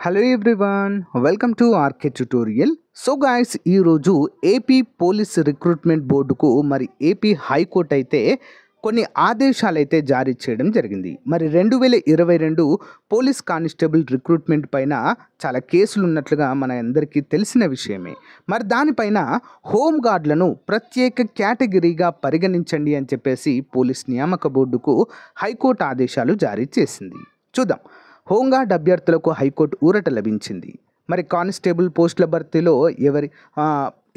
Hello everyone, welcome to RK tutorial. So guys, ఈరోజు AP police recruitment బోర్డుకు AP high court అయితే కొన్ని ఆదేశాలు అయితే జారీ చేయడం జరిగింది. 2022 పోలీస్ కానిస్టేబుల్ రిక్రూట్మెంట్ పైన చాలా కేసులు ఉన్నట్లుగా మన అందరికీ తెలిసిన విషయమే. దానిపైన హోంగార్డులను ప్రత్యేక కేటగిరీగా పరిగణించండి అని చెప్పేసి పోలీస్ నియామక బోర్డుకు హైకోర్టు ఆదేశాలు జారీ చేసింది. చూద్దాం. హోంగార్డ్ అభ్యర్థులకు హైకోర్టు ఊరట లభించింది. కానిస్టేబుల్ పోస్టుల భర్తీలో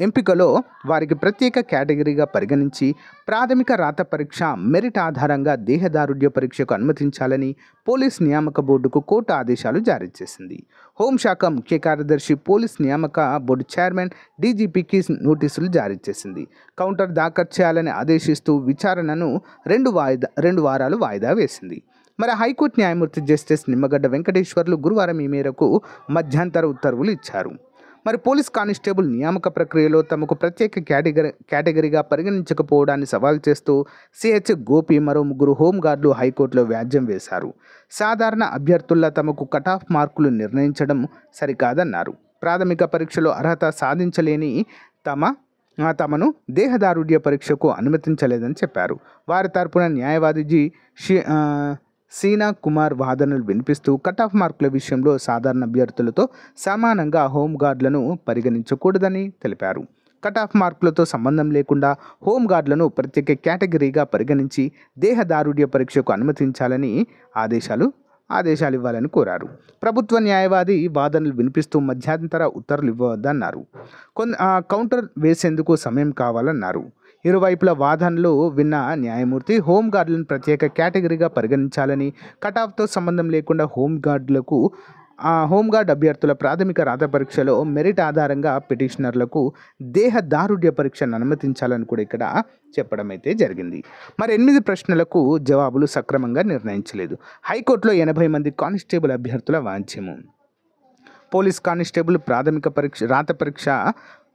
ఎంపికలో వారికి ప్రత్యేక కేటగిరీగా పరిగణించి ప్రాథమిక రాత పరీక్ష మెరిట్ ఆధారంగా దేహదారుఢ్య పరీక్షకు అనుమతించాలని పోలీస్ నియామక బోర్డుకు కోర్టు ఆదేశాలు జారీ చేసింది. హోంశాఖ ముఖ్య కార్యదర్శి పోలీస్ నియామక బోర్డు చైర్మన్ డీజీపీకి నోటీసులు జారీ చేసింది. కౌంటర్ దాఖలు చేయాలని ఆదేశిస్తూ విచారణను రెండు వారాలు వాయిదా వేసింది. హైకోర్టు న్యాయమూర్తి జస్టిస్ నిమ్మగడ్డ వెంకటేశ్వర్లు గురువారం ఈ మేరకు మధ్యంతర ఉత్తర్వులు ఇచ్చారు. పోలీస్ కానిస్టేబుల్ నియామక ప్రక్రియలో తమకు ప్రత్యేక కేటగిరీగా పరిగణించకపోవడాన్ని సవాల్ చేస్తూ సిహెచ్ గోపి మరో ముగ్గురు హోంగార్డులు హైకోర్టులో వ్యాజ్యం వేశారు. సాధారణ అభ్యర్థుల్లో తమకు కటాఫ్ మార్కులు నిర్ణయించడం సరికాదన్నారు. ప్రాథమిక పరీక్షలో అర్హత సాధించలేని తమను దేహదారుఢ్య పరీక్షకు అనుమతించలేదని చెప్పారు. వారి తరపున న్యాయవాది సీనా కుమార్ వాదనలు వినిపిస్తూ కటాఫ్ మార్కుల విషయంలో సాధారణ అభ్యర్థులతో సమానంగా హోంగార్డులను పరిగణించకూడదని తెలిపారు. కటాఫ్ మార్కులతో సంబంధం లేకుండా హోంగార్డులను ప్రత్యేక కేటగిరీగా పరిగణించి దేహదారుఢ్య పరీక్షకు అనుమతించాలని ఆదేశాలు ఇవ్వాలని కోరారు. ప్రభుత్వ న్యాయవాది వాదనలు వినిపిస్తూ మధ్యంతర ఉత్తర్వులు ఇవ్వవద్దన్నారు. కౌంటర్ వేసేందుకు సమయం కావాలన్నారు. ఇరువైపుల వాదనలు విన్న న్యాయమూర్తి హోంగార్డులను ప్రత్యేక కేటగిరీగా పరిగణించాలని, కటాఫ్తో సంబంధం లేకుండా హోంగార్డ్ అభ్యర్థుల ప్రాథమిక రాత పరీక్షలో మెరిట్ ఆధారంగా పిటిషనర్లకు దేహదారుఢ్య పరీక్షను అనుమతించాలని కూడా ఇక్కడ చెప్పడం అయితే జరిగింది. 8 ప్రశ్నలకు జవాబులు సక్రమంగా నిర్ణయించలేదు. హైకోర్టులో 80 మంది కానిస్టేబుల్ అభ్యర్థుల వాంఛ్యము. పోలీస్ కానిస్టేబుల్ ప్రాథమిక రాత పరీక్ష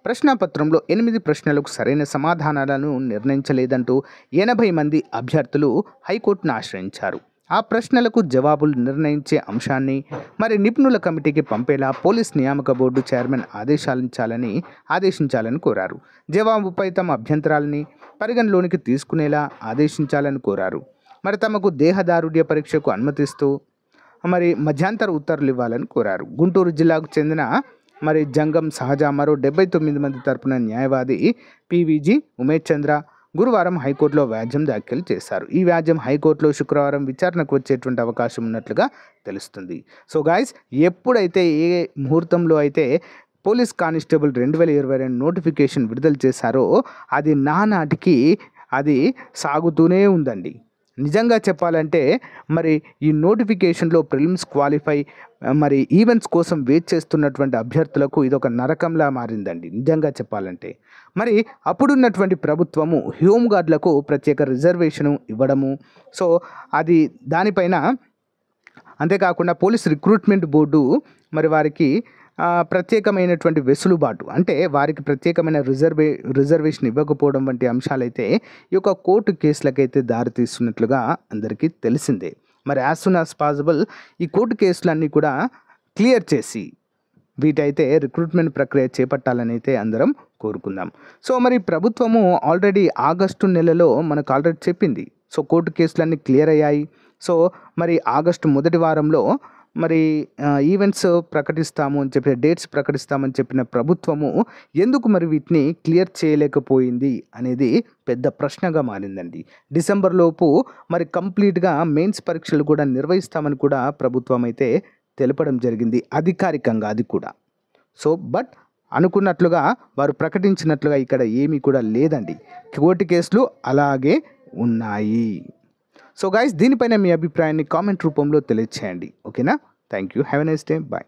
ప్రశ్నాపత్రంలో 8 ప్రశ్నలకు సరైన సమాధానాలను నిర్ణయించలేదంటూ 80 మంది అభ్యర్థులు హైకోర్టును ఆశ్రయించారు. ఆ ప్రశ్నలకు జవాబులు నిర్ణయించే అంశాన్ని నిపుణుల కమిటీకి పంపేలా పోలీస్ నియామక బోర్డు చైర్మన్ ఆదేశించాలని కోరారు. జవాబుపై తమ అభ్యంతరాలని పరిగణలోనికి తీసుకునేలా ఆదేశించాలని కోరారు. తమకు దేహదారుఢ్య పరీక్షకు అనుమతిస్తూ మధ్యంతర ఉత్తర్వులు ఇవ్వాలని కోరారు. గుంటూరు జిల్లాకు చెందిన జంగం సహజ మరో 79 మంది తరపున న్యాయవాది పివిజి ఉమేష్ చంద్ర గురువారం హైకోర్టులో వ్యాజ్యం దాఖలు చేశారు. ఈ వ్యాజ్యం హైకోర్టులో శుక్రవారం విచారణకు వచ్చేటువంటి అవకాశం ఉన్నట్లుగా తెలుస్తుంది. సో గాయస్, ఎప్పుడైతే ఏ ముహూర్తంలో అయితే పోలీస్ కానిస్టేబుల్ 2022 నోటిఫికేషన్ విడుదల చేశారో అది నానాటికి అది సాగుతూనే ఉందండి. నిజంగా చెప్పాలంటే ఈ నోటిఫికేషన్లో ప్రిలిమ్స్ క్వాలిఫై ఈవెంట్స్ కోసం వెయిట్ చేస్తున్నటువంటి అభ్యర్థులకు ఇది ఒక నరకంలా మారిందండి. నిజంగా చెప్పాలంటే అప్పుడున్నటువంటి ప్రభుత్వము హోంగార్డులకు ప్రత్యేక రిజర్వేషను ఇవ్వడము, సో అది దానిపైన అంతేకాకుండా పోలీస్ రిక్రూట్మెంట్ బోర్డు వారికి ప్రత్యేకమైనటువంటి వెసులుబాటు, అంటే వారికి ప్రత్యేకమైన రిజర్వేషన్ ఇవ్వకపోవడం వంటి అంశాలైతే ఈ యొక్క కోర్టు కేసులకైతే దారితీస్తున్నట్లుగా అందరికీ తెలిసిందే. యాజ్ సూన్ యాజ్ పాసిబుల్ ఈ కోర్టు కేసులన్నీ కూడా క్లియర్ చేసి వీటైతే రిక్రూట్మెంట్ ప్రక్రియ చేపట్టాలని అయితే అందరం కోరుకుందాం. సో ప్రభుత్వము ఆల్రెడీ ఆగస్టు నెలలో మనకు ఆల్రెడీ చెప్పింది. సో కోర్టు కేసులన్నీ క్లియర్ అయ్యాయి. సో ఆగస్టు మొదటి వారంలో ఈవెంట్స్ ప్రకటిస్తాము అని చెప్పి డేట్స్ ప్రకటిస్తామని చెప్పిన ప్రభుత్వము ఎందుకు వీటిని క్లియర్ చేయలేకపోయింది అనేది పెద్ద ప్రశ్నగా మారిందండి. డిసెంబర్ లోపు కంప్లీట్గా మెయిన్స్ పరీక్షలు కూడా నిర్వహిస్తామని కూడా ప్రభుత్వం అయితే తెలపడం జరిగింది అధికారికంగా. అది కూడా బట్ అనుకున్నట్లుగా వారు ప్రకటించినట్లుగా ఇక్కడ ఏమీ కూడా లేదండి. కోర్టు కేసులు అలాగే ఉన్నాయి. సో గైస్, దీనిపైన మీ అభిప్రాయాన్ని కామెంట్ రూపంలో తెలియచేయండి. ఓకేనా? Thank you. Have a nice day. Bye.